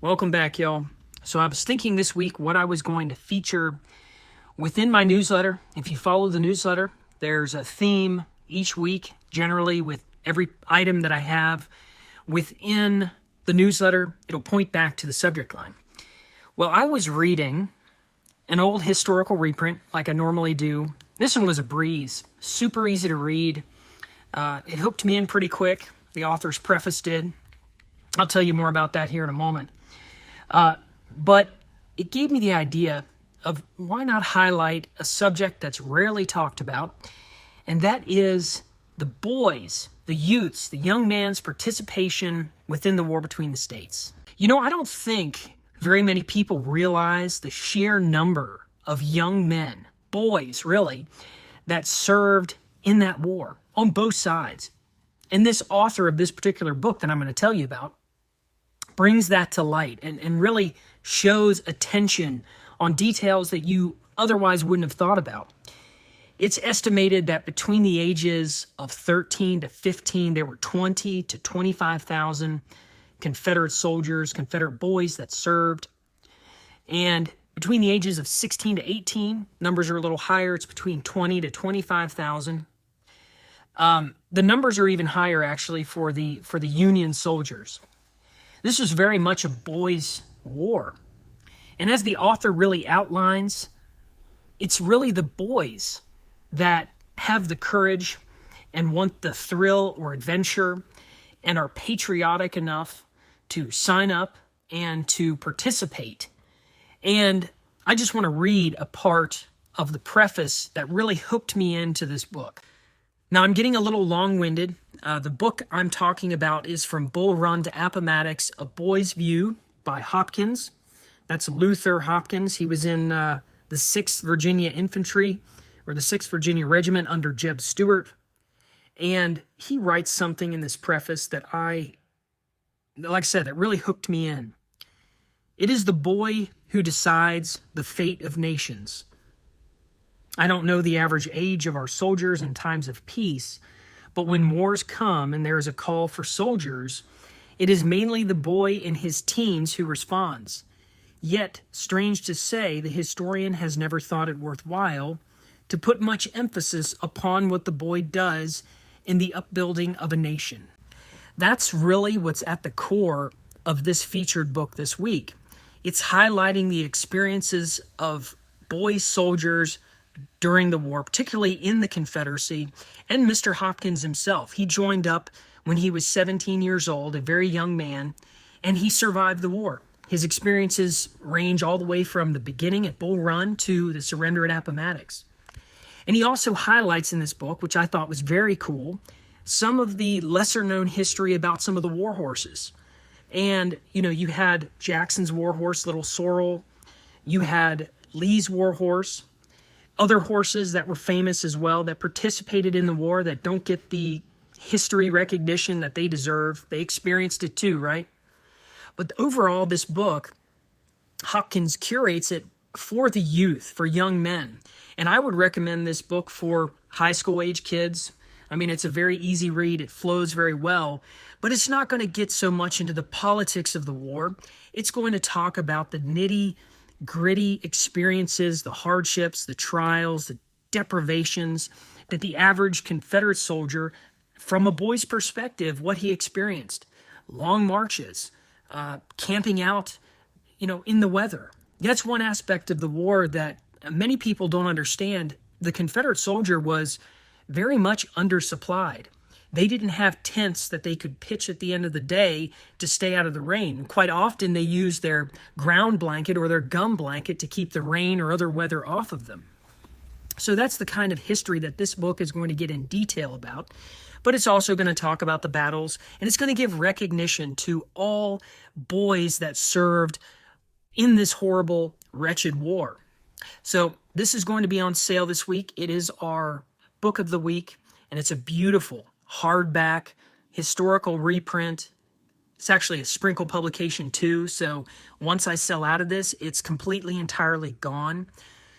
Welcome back, y'all. So I was thinking this week what I was going to feature within my newsletter. If you follow the newsletter, there's a theme each week, generally with every item that I have within the newsletter. It'll point back to the subject line. Well, I was reading an old historical reprint like I normally do. This one was a breeze, super easy to read. It hooked me in pretty quick. The author's preface did. I'll tell you more about that here in a moment. But it gave me the idea of why not highlight a subject that's rarely talked about, and that is the boys, the youths, the young man's participation within the war between the states. You know, I don't think very many people realize the sheer number of young men, boys really, that served in that war on both sides. And this author of this particular book that I'm going to tell you about brings that to light and really shows attention on details that you otherwise wouldn't have thought about. It's estimated that between the ages of 13 to 15, there were 20 to 25,000 Confederate soldiers, Confederate boys that served. And between the ages of 16 to 18, numbers are a little higher. It's between 20 to 25,000. The numbers are even higher, actually, for the Union soldiers. This was very much a boys' war. And as the author really outlines, it's really the boys that have the courage and want the thrill or adventure and are patriotic enough to sign up and to participate. And I just want to read a part of the preface that really hooked me into this book. Now, I'm getting a little long-winded. The book I'm talking about is From Bull Run to Appomattox, A Boy's View by Hopkins. That's Luther Hopkins. He was in the 6th Virginia Infantry, or the 6th Virginia Regiment under Jeb Stuart. And he writes something in this preface that like I said, that really hooked me in. It is the boy who decides the fate of nations. I don't know the average age of our soldiers in times of peace, but when wars come and there is a call for soldiers, it is mainly the boy in his teens who responds. Yet, strange to say, the historian has never thought it worthwhile to put much emphasis upon what the boy does in the upbuilding of a nation. That's really what's at the core of this featured book this week. It's highlighting the experiences of boy soldiers during the war, particularly in the Confederacy, and Mr. Hopkins himself. He joined up when he was 17 years old, a very young man, and he survived the war. His experiences range all the way from the beginning at Bull Run to the surrender at Appomattox. And he also highlights in this book, which I thought was very cool, some of the lesser-known history about some of the war horses. And, you had Jackson's war horse, Little Sorrel. You had Lee's war horse. Other horses that were famous as well that participated in the war that don't get the history recognition that they deserve. They experienced it too, right? But overall, this book, Hopkins curates it for the youth, for young men. And I would recommend this book for high school age kids. I mean, it's a very easy read. It flows very well, but it's not going to get so much into the politics of the war. It's going to talk about the gritty experiences, the hardships, the trials, the deprivations that the average Confederate soldier, from a boy's perspective, what he experienced. Long marches, camping out, in the weather. That's one aspect of the war that many people don't understand. The Confederate soldier was very much undersupplied. They didn't have tents that they could pitch at the end of the day to stay out of the rain. Quite often they used their ground blanket or their gum blanket to keep the rain or other weather off of them. So that's the kind of history that this book is going to get in detail about. But it's also going to talk about the battles, and it's going to give recognition to all boys that served in this horrible, wretched war. So this is going to be on sale this week. It is our book of the week, and it's a beautiful hardback historical reprint. It's actually a sprinkle publication too, so once I sell out of this, it's completely entirely gone.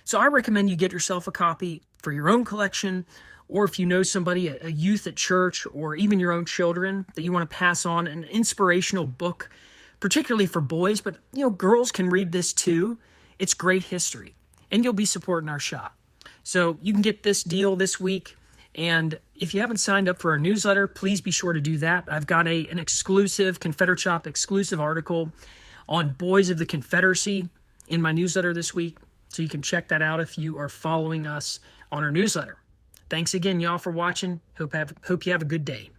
So I recommend you get yourself a copy for your own collection, or if you know somebody, a youth at church, or even your own children that you want to pass on an inspirational book particularly for boys, but girls can read this too. It's great history, and you'll be supporting our shop. So you can get this deal this week. And if you haven't signed up for our newsletter, please be sure to do that. I've got an exclusive Confederate Shop exclusive article on Boys of the Confederacy in my newsletter this week. So you can check that out if you are following us on our newsletter. Thanks again, y'all, for watching. Hope you have a good day.